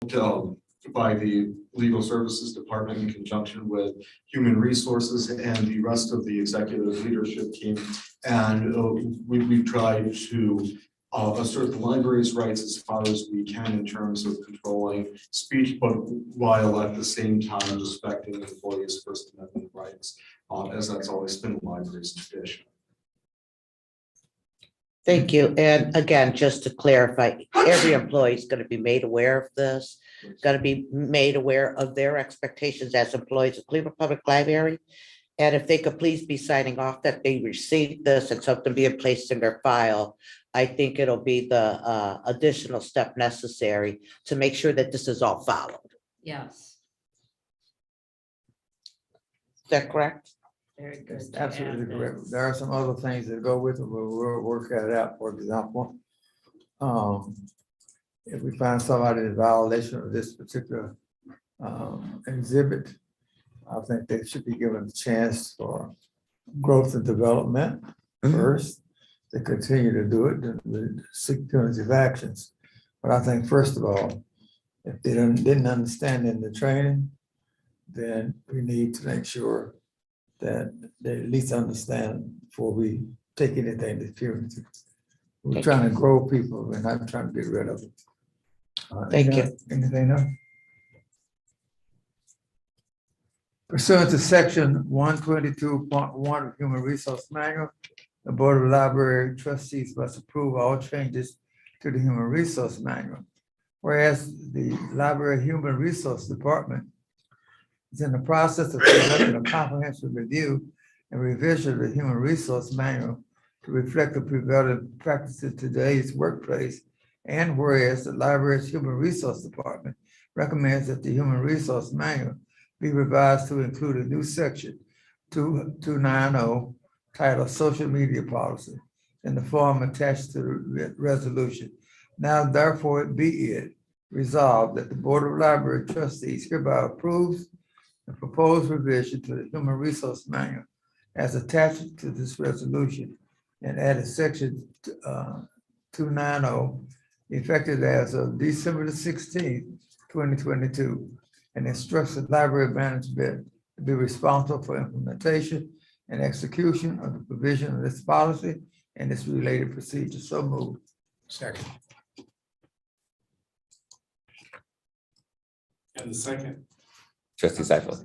developed by the Legal Services Department in conjunction with Human Resources and the rest of the executive leadership team. And we've tried to assert the library's rights as far as we can in terms of controlling speech, but while at the same time respecting employees' First Amendment rights, as that's always been the library's tradition. Thank you. And again, just to clarify, every employee is going to be made aware of this, going to be made aware of their expectations as employees of Cleveland Public Library. And if they could please be signing off that they received this and something being placed in their file, I think it'll be the additional step necessary to make sure that this is all followed. Yes. Is that correct? Very good. That's to absolutely add correct. this. There are some other things that go with it, but we'll work that out. For example, if we find somebody in violation of this particular exhibit, I think they should be given a chance for growth and development first. To continue to do it, and seek punitive actions. But I think first of all, if they didn't understand in the training, then we need to make sure that they at least understand before we take anything to punitive. We're trying to grow people, we're not trying to get rid of them. Thank you. Anything else? Pursuant to section 122.1 of Human Resource Manual, the Board of Library Trustees must approve all changes to the Human Resource Manual. Whereas the Library Human Resource Department is in the process of conducting a comprehensive review and revision of the Human Resource Manual to reflect the prevailing practices in today's workplace, and whereas the library's Human Resource Department recommends that the Human Resource Manual be revised to include a new section 2290 titled Social Media Policy in the form attached to the resolution. Now therefore it be it resolved that the Board of Library Trustees hereby approves the proposed revision to the Human Resource Manual as attached to this resolution and added section 290 effective as of December the 16th, 2022, and instructs the library management to be responsible for implementation and execution of the provision of this policy and its related procedures. So moved. Second. And the second, Trustee Seifel.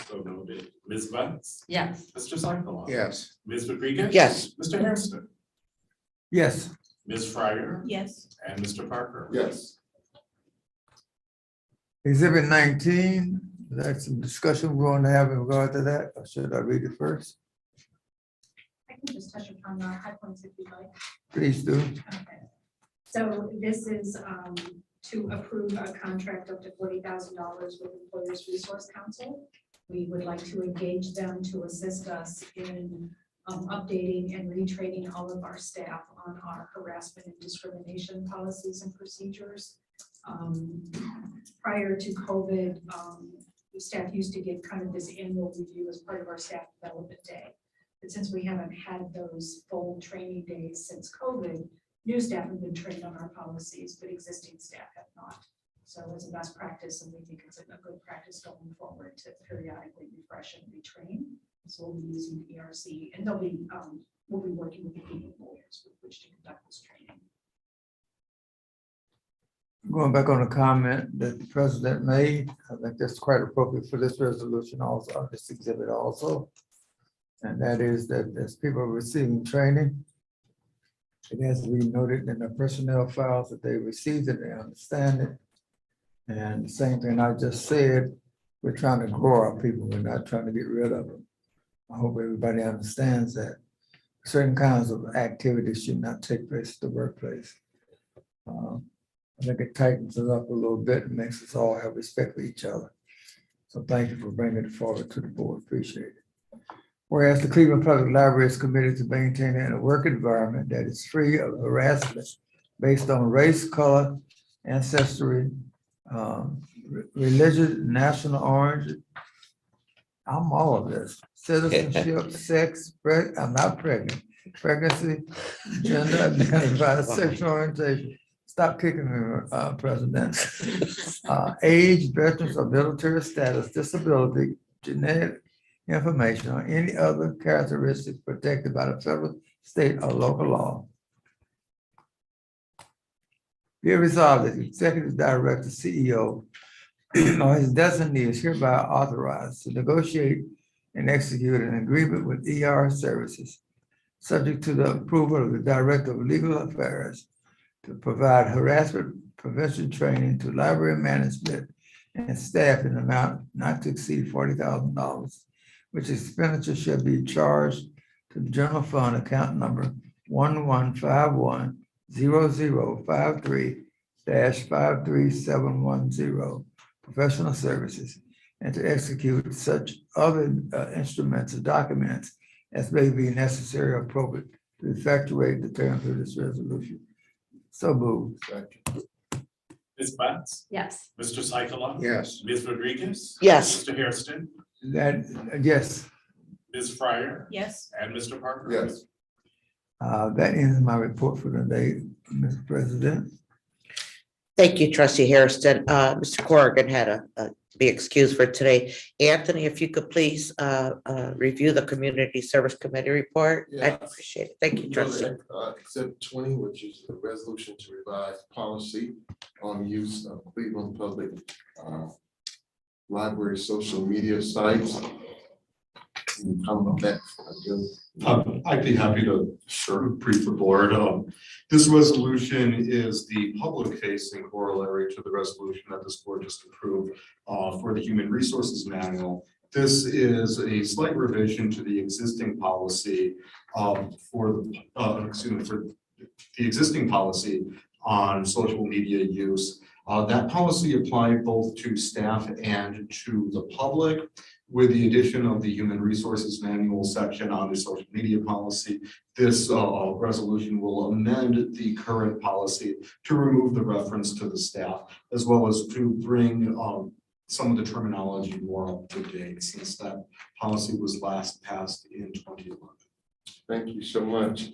so noted. Ms. Butts, Yes. Mr. Seifel. Yes. Ms. Rodriguez. Yes. Mr. Hairston, Yes. Ms. Fryer, Yes. and Mr. Parker. Yes. Exhibit 19, that's some discussion we're going to have in regard to that. Or should I read it first? I can just touch upon the high points if you'd like. Please do. Okay. So this is to approve a contract up to $40,000 with Employers Resource Council. We would like to engage them to assist us in updating and retraining all of our staff on our harassment and discrimination policies and procedures. Prior to COVID, the staff used to get kind of this annual review as part of our staff development day. But since we haven't had those full training days since COVID, new staff have been trained on our policies, but existing staff have not. So it's a best practice, and we think it's a good practice going forward to periodically refresh and retrain. So we'll be using ERC, and we'll be working with the people lawyers with which to conduct this training. Going back on a comment that the president made, I think that's quite appropriate for this resolution also, this exhibit also. And that is that as people are receiving training, it has to be noted in their personnel files that they received it, they understand it. And the same thing I just said, we're trying to grow our people, we're not trying to get rid of them. I hope everybody understands that certain kinds of activities should not take place at the workplace. I think it tightens it up a little bit and makes us all have respect for each other. So thank you for bringing it forward to the board, appreciate it. Whereas the Cleveland Public Library is committed to maintaining a work environment that is free of harassment based on race, color, ancestry, religion, national origin. I'm all of this. Citizenship, sex, I'm not pregnant. Pregnancy, gender, identified sexual orientation, Stop kicking me, President. Age, veterans or military status, disability, genetic information, or any other characteristics protected by the federal, state, or local law. Be it resolved that the executive director, CEO, or his designee is hereby authorized to negotiate and execute an agreement with ER Services, subject to the approval of the Director of Legal Affairs, to provide harassment prevention training to library management and staff in an amount not to exceed $40,000, which expenditure shall be charged to the general fund account number 11510053-53710, professional services, and to execute such other instruments or documents as may be necessary or appropriate to effectuate the terms of this resolution. So moved. Ms. Butts, Yes. Mr. Seifullah. Yes. Ms. Rodriguez. Yes. Mr. Hairston, That, yes, Ms. Fryer, Yes. and Mr. Parker. Yes. that ends my report for today, Mr. President. Thank you, trustee Hairston. Mr. Corrigan had a be excused for today. Anthony, if you could please review the Community Service Committee report. I Yeah. appreciate it. Thank you, trustee. Except 20, which is a resolution to revise policy on use of Cleveland Public Library social media sites. Can you comment on that? I'd be happy to brief the board. This resolution is the public facing corollary to the resolution that this board just approved for the Human Resources Manual. This is a slight revision to the existing policy for the existing policy on social media use. That policy applied both to staff and to the public. With the addition of the Human Resources Manual section on the social media policy, this resolution will amend the current policy to remove the reference to the staff, as well as to bring some of the terminology more up to date since that policy was last passed in 2011. Thank you so much.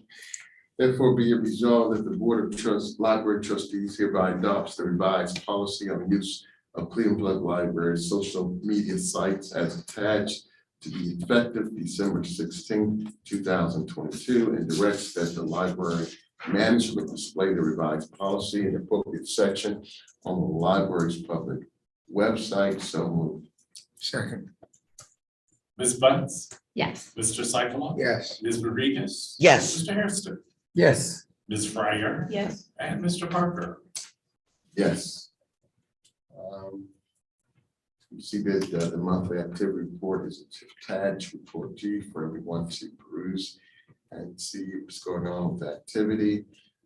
Therefore, be it resolved that the Board of Library Trustees hereby adopts the revised policy on use of Cleveland Public Library social media sites as attached to be effective December 16, 2022, and directs that the library management display the revised policy in the appropriate section on the library's public website. So moved. Second. Ms. Butts, Yes. Mr. Seifullah. Yes. Ms. Rodriguez. Yes. Mr. Hairston, Yes, Ms. Fryer, Yes. and Mr. Parker. Yes. You see that the monthly activity report is attached, report G, for everyone to peruse and see what's going on with activity.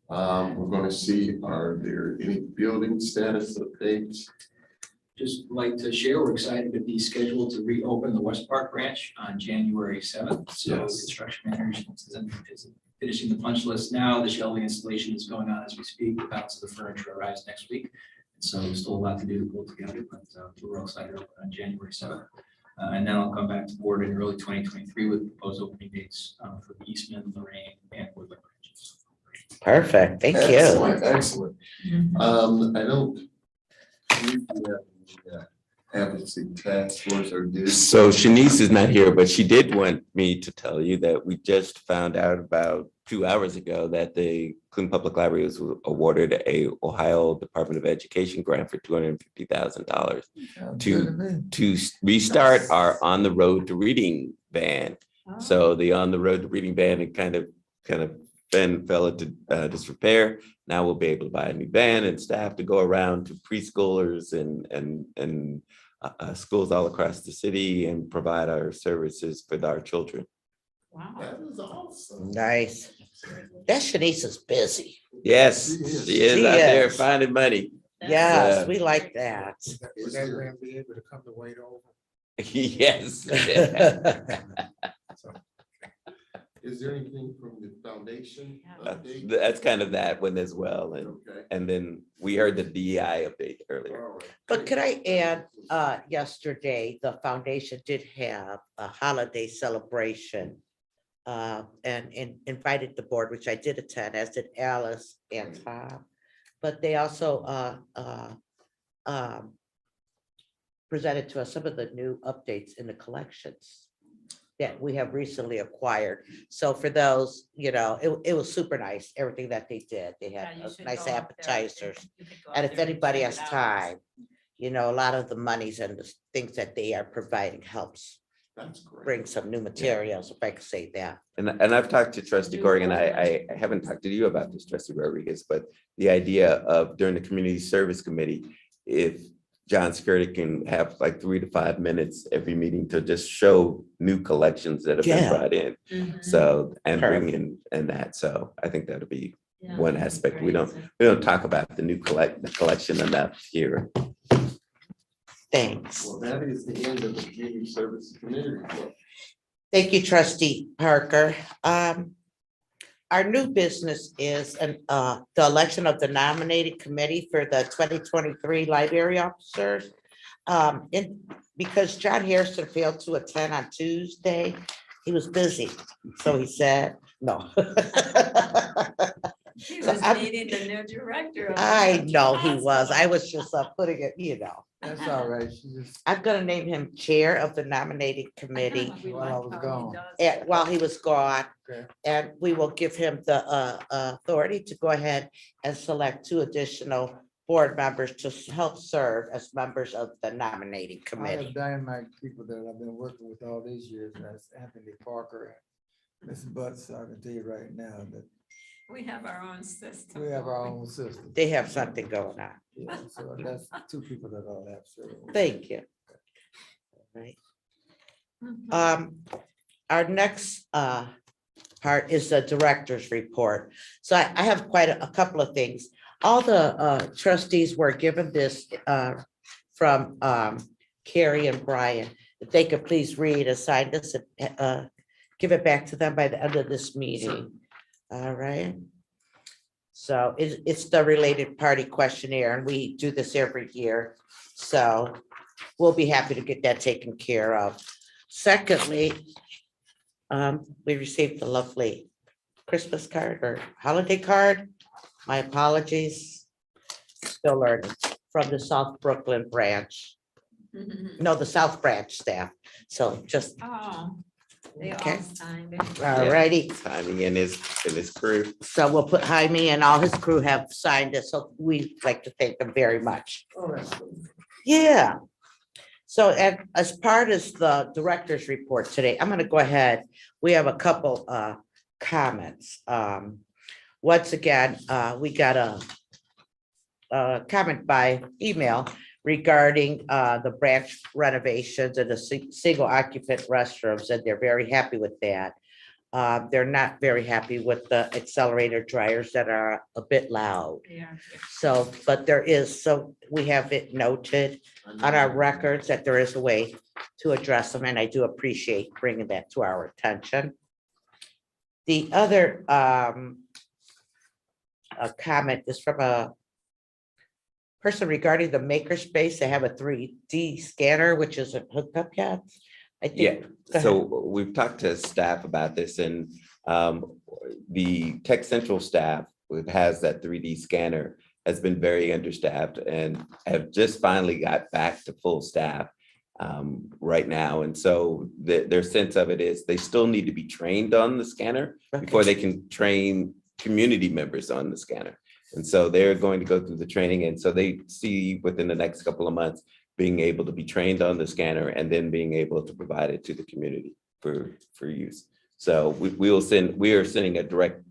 We're going to see, are there any building status updates? Just like to share, we're excited to be scheduled to reopen the West Park branch on January 7th. So Yes. construction manager is finishing the punch list now. The shelving installation is going on as we speak. The balance of the furniture arrives next week. So still a lot to do to pull together, but we're all excited to open on January 7th. And then I'll come back to board in early 2023 with proposed opening dates for the Eastman, Lorraine, and Woodland branches. Perfect. Thank you. Excellent, excellent. I don't believe we have the advocacy task force or did. So Shanice is not here, but she did want me to tell you that we just found out about 2 hours ago that the Cleveland Public Library was awarded a Ohio Department of Education grant for $250,000 to restart our On the Road to Reading van. So the On the Road to Reading van, it kind of fell into disrepair. Now we'll be able to buy a new van and staff to go around to preschoolers and schools all across the city and provide our services for our children. Wow. That is awesome. Nice. That Shanice is busy. Yes, She is. she is She out there is. finding money. Yes, Yeah. we like that. Is there- be able to come to Wade over? Yes. Is there anything from the foundation? update? That's kind of that one as well. Okay. And then we heard the DEI update earlier. All right. But could I add, yesterday, the foundation did have a holiday celebration and invited the board, which I did attend, as did Alice and Tom. but they also presented to us some of the new updates in the collections that we have recently acquired. So for those, it was super nice, everything that they did. They had nice appetizers. And if anybody has time, a lot of the monies and the things that they are providing helps That's great. bring some new materials, if I could say that. And I've talked to Trustee Corrigan. I haven't talked to you about this, Trustee Rodriguez, but the idea of during the Community Service Committee, if John Skirty can have like 3 to 5 minutes every meeting to just show new collections that have been Yeah. brought in. So, and bring in and that. So I think that'll be one aspect. We don't talk about the new collection enough here. Thanks. Well, that is the end of the Community Service Committee report. Thank you, Trustee Parker. Our new business is the election of the nominating committee for the 2023 library officers. Because John Harrison failed to attend on Tuesday, he was busy, so he said, no. He So was I'm- meeting the new director. I know he was. I was just putting it, That's all right. She just, I'm gonna name him chair of the nominating committee While I was gone. while he was gone. Okay. And we will give him the authority to go ahead and select 2 additional board members to help serve as members of the nominating I committee. have dynamite people that I've been working with all these years. That's Anthony Parker and Ms. Butts. I can tell you right now that We have our own system. we have our own system. They have something going on. Yeah, so that's 2 people that I'll have serve. Thank you. Right. Mhm. Our next part is the director's report. So I have quite a couple of things. All the trustees were given this from Carrie and Brian. If they could please read, assign this, and give it back to them by the end of this meeting. All right. So it's the related party questionnaire, and we do this every year. So we'll be happy to get that taken care of. Secondly, we received a lovely Christmas card or holiday card. My apologies. Still learning from the South Brooklyn branch. No, the South Branch staff. So just, Oh, they Okay. all signed it. all righty. Timing in his crew. So we'll put Jaime and all his crew have signed it. So we'd like to thank them very much. Oh, that's good. Yeah. So as part of the director's report today, I'm gonna go ahead. We have a couple comments. Once again, we got a comment by email regarding the branch renovations and the single occupant restrooms, and they're very happy with that. They're not very happy with the accelerator dryers that are a bit loud. Yeah. So, but we have it noted on our records that there is a way to address them, and I do appreciate bringing that to our attention. The other comment is from a person regarding the makerspace. They have a 3D scanner, which isn't hooked up yet. I think. Yeah, Go so we've talked to staff about this, and the Tech Central staff who has that 3D scanner has been very understaffed and have just finally got back to full staff right now. And so their sense of it is they still need to be trained on the scanner before they can train community members on the scanner. And so they're going to go through the training. And so they see within the next couple of months being able to be trained on the scanner and then being able to provide it to the community for use. So we are sending a direct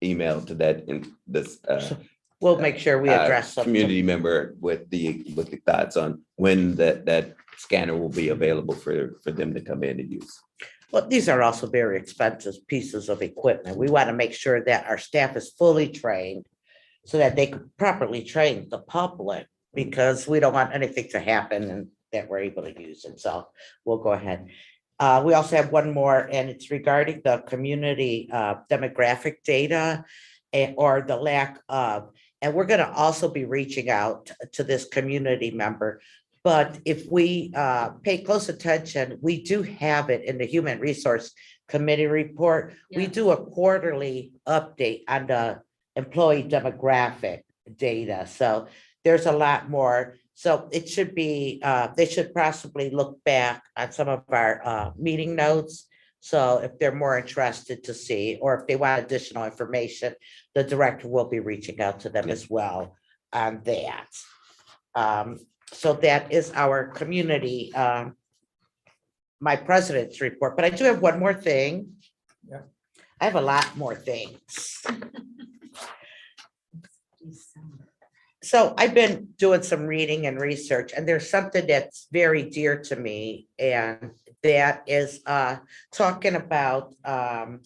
email to that in this We'll make sure we address some. community member with the thoughts on when that scanner will be available for them to come in and use. Well, these are also very expensive pieces of equipment. We want to make sure that our staff is fully trained so that they could properly train the public, because we don't want anything to happen and that we're able to use it. So we'll go ahead. We also have one more, and it's regarding the community demographic data or the lack of, and we're going to also be reaching out to this community member. But if we pay close attention, we do have it in the Human Resource Committee report. We Yeah. do a quarterly update on the employee demographic data. So there's a lot more. So it should be, they should possibly look back on some of our meeting notes. So if they're more interested to see, or if they want additional information, the director will be reaching out to them as well on that. So that is our community, my president's report, but I do have one more thing. Yeah. I have a lot more things. So I've been doing some reading and research, and there's something that's very dear to me, and that is talking about the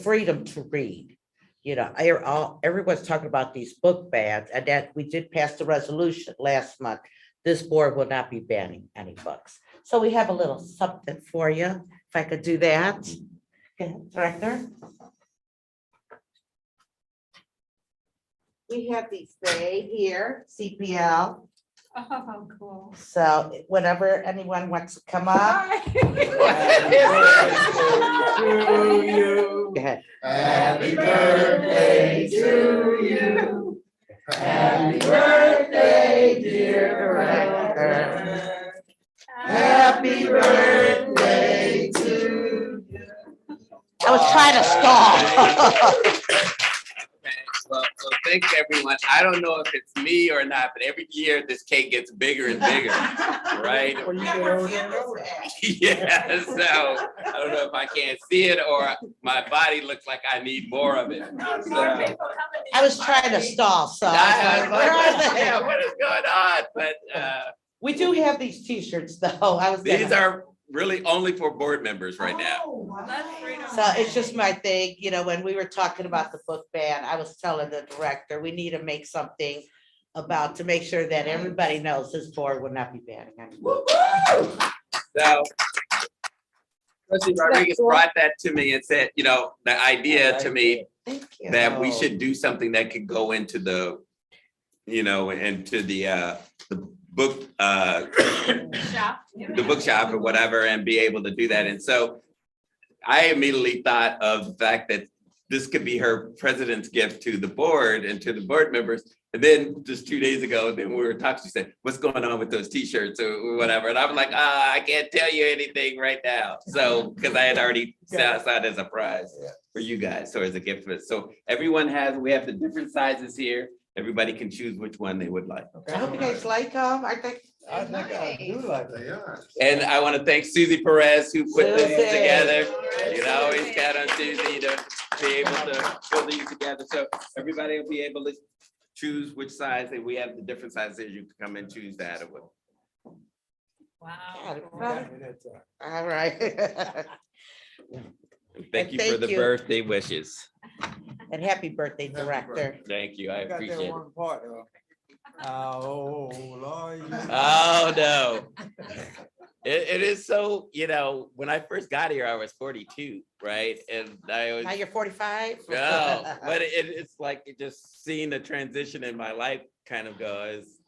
freedom to read. You know, everyone's talking about these book bans, and that we did pass the resolution last month. This board will not be banning any books. So we have a little something for you, if I could do that. Okay, Director. We have these right here, CPL. Oh, cool. So whenever anyone wants to come up. Go ahead. Happy birthday to you. Happy birthday, dear Director. Happy birthday to you. I was trying to stall. Well, thanks everyone. I don't know if it's me or not, but every year this cake gets bigger and bigger, right? Yeah, so I don't know if I can't see it or my body looks like I need more of it. So, I was trying to stall, so. I was like, yeah, what is going on? But We do have these t-shirts though. these are really only for board members right now. So it's just my thing, you know, when we were talking about the book ban, I was telling the director, we need to make something about, to make sure that everybody knows this board will not be banning anymore. So Trustee Rodriguez brought that to me and said, you know, the idea to me Thank you. that we should do something that could go into the, you know, into the book, Shop. the bookshop or whatever, and be able to do that. And so I immediately thought of the fact that this could be her president's gift to the board and to the board members. And then just 2 days ago, then we were talking, she said, what's going on with those t-shirts or whatever? And I was like, I can't tell you anything right now. So, because I had already set aside as a prize for you guys, so as a gift for it. So everyone we have the different sizes here. Everybody can choose which one they would like. I hope you guys like them. I think. I think I do like They that. are. And I want to thank Susie Perez who put these Susie. together. You know, always count on Susie to be able to put these together. So everybody will be able to choose which size, and we have the different sizes. You can come and choose that. Wow. All right. Thank you for the birthday wishes. And happy birthday, Director. Thank you. I got that appreciate it. one part, though. Oh, Lord. Oh, no. It is so, you know, when I first got here, I was 42, right? And I was. Now you're 45? No, but it's like just seeing the transition in my life kind of go is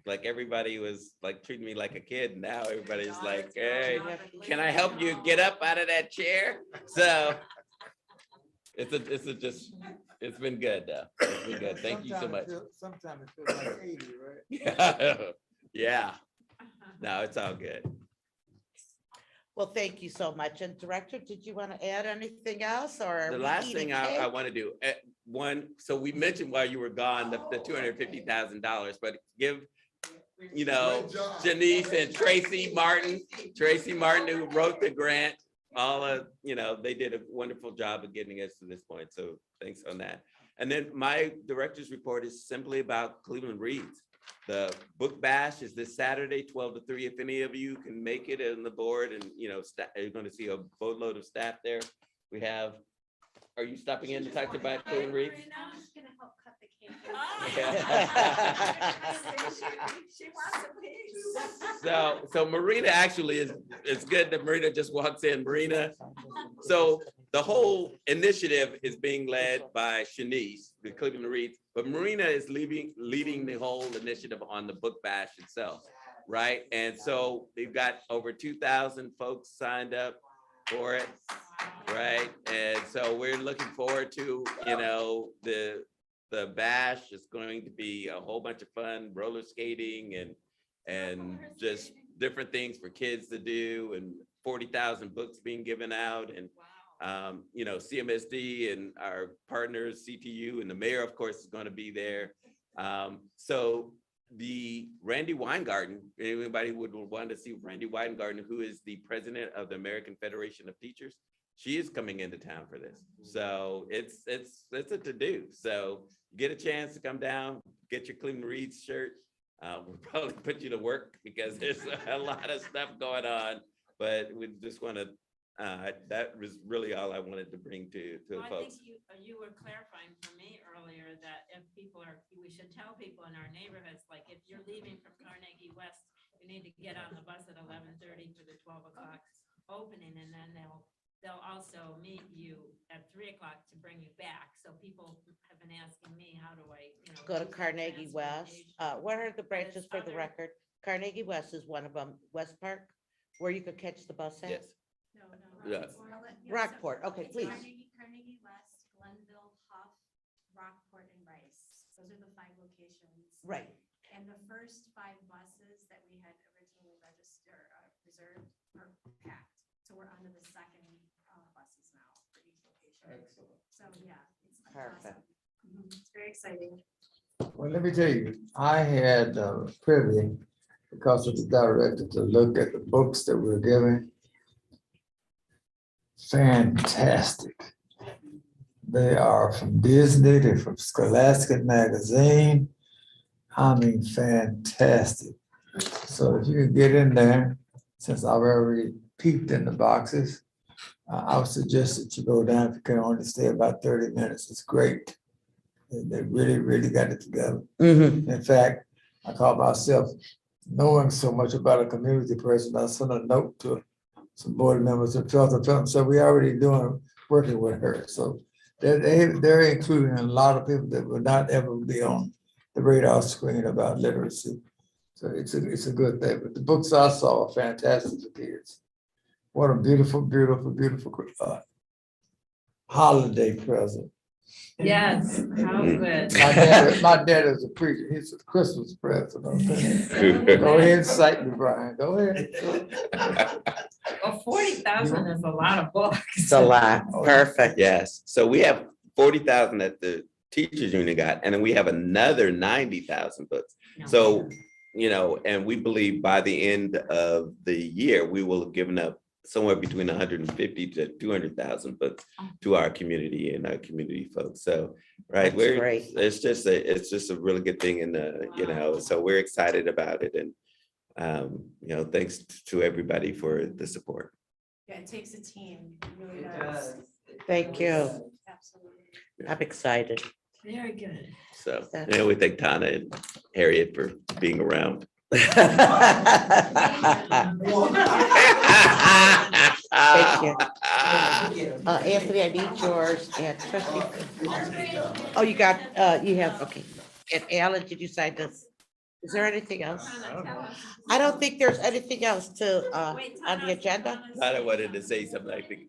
like everybody was like treating me like a kid. Now everybody's like, hey, can I help you get up out of that chair? So it's been good though. It's been good. Thank you so much. Sometimes it feels like 80, right? Yeah. No, it's all good. Well, thank you so much. And Director, did you want to add anything else or? The last thing I want to do, so we mentioned while you were gone, the $250,000, but give, you know, Janice and Tracy Martin who wrote the grant, you know, they did a wonderful job of getting us to this point. So thanks on that. And then my director's report is simply about Cleveland Reads. The book bash is this Saturday, 12 to 3. If any of you can make it on the board, and you know, you're going to see a boatload of staff there. We have. Are you stopping in to talk about Cleveland Reads? I'm just gonna help cut the cake. She wants a piece. So Marina actually it's good that Marina just walks in. Marina. So the whole initiative is being led by Shanice, the Cleveland Reads, but Marina is leading the whole initiative on the book bash itself, right? And so they've got over 2,000 folks signed up for it, right? And so we're looking forward to, you know, the the bash is going to be a whole bunch of fun, roller skating and just different things for kids to do, and 40,000 books being given out, and you know, CMSD and our partners, CTU, and the mayor, of course, is going to be there. So the Randy Weingarten, anybody would want to see Randy Weingarten, who is the president of the American Federation of Teachers, she is coming into town for this. So it's a to-do. So get a chance to come down, get your Cleveland Reads shirt. We'll probably put you to work because there's a lot of stuff going on, but we just want to, that was really all I wanted to bring to the Well, I folks. think you were clarifying for me earlier that if people are, we should tell people in our neighborhoods, like if you're leaving from Carnegie West, you need to get on the bus at 11:30 for the 12 o'clock opening, and then they'll also meet you at 3 o'clock to bring you back. So people have been asking me, how do I, you know. Go to use that Carnegie West. transportation? What are the branches for the other- record? Carnegie West is one of them. West Park, where you could catch the bus at? Yes. No, no. Yeah. Rockport, okay, It's please. Carnegie West, Glenville, Huff, Rockport, and Rice. Those are the 5 locations. Right. And the first 5 buses that we had originally reserved are packed. So we're on to the second buses now for each location. Excellent. So, yeah. It's Perfect. awesome. It's very exciting. Well, let me tell you, I had privilege because of the director to look at the books that we're giving. Fantastic. They are from Disney, they're from Scholastic Magazine. I mean, fantastic. So if you can get in there, since I've already peeped in the boxes, I would suggest that you go down if you can only stay about 30 minutes. It's great. They really, really got it together. Mm-hmm. In fact, I call myself knowing so much about a community person. I sent a note to some board members of Felton, so we already working with her. So they're including a lot of people that would not ever be on the radar screen about literacy. So it's a good thing. But the books I saw are fantastic for kids. What a beautiful, beautiful, beautiful holiday present. Yes, how good. My dad is a preacher. He's a Christmas present. Okay? Go ahead and cite me, Brian. Go ahead. Well, 40,000 is a lot of books. It's a lot. Perfect. Yes, so we have 40,000 that the teachers union got, and then we have another 90,000 books. So, you know, and we believe by the end of the year, we will have given up somewhere between 150 to 200,000 books to our community and our community folks. So, right, That's great. it's just a really good thing, and you know, so we're excited about it, and you know, thanks to everybody for the support. Yeah, it takes a team. It really It does. does. Thank you. Absolutely. I'm excited. Very good. So, and we thank Tana and Harriet for being around. Thank you. Anthony, I need yours and trustee. Oh, you got, you have, okay. And Alan, did you sign this? Is there anything else? I don't think there's anything else to, on the agenda. Tana wanted to say something, I think.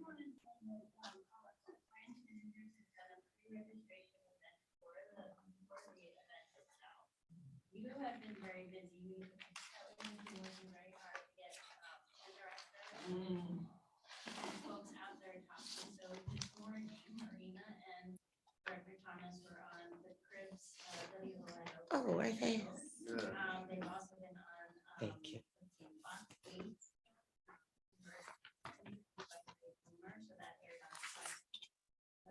You have been very busy. Everyone's been working very hard to get interested. Folks out there talking. So this morning, Marina and Director Thomas were on the Cribs. Oh, are they? They've also been on. Thank you. Fox 8. So that aired on Fox. So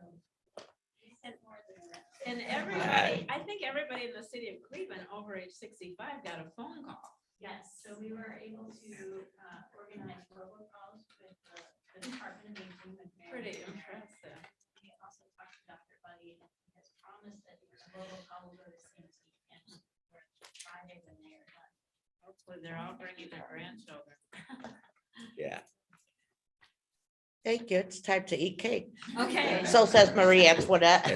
we sent more than that. And everybody, I think everybody in the city of Cleveland over age 65 got a phone call. Yes, so we were able to organize robocalls with the Department of Aging. with Mary. Pretty impressive. We also talked to Dr. Buddy, and he has promised that the robocall will go to CMC and Friday when they are done. Hopefully they're all bringing their grandchildren. Yeah. Thank you. It's time to eat cake. Okay. So says Marie Antoinette.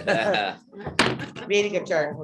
Meeting adjourned.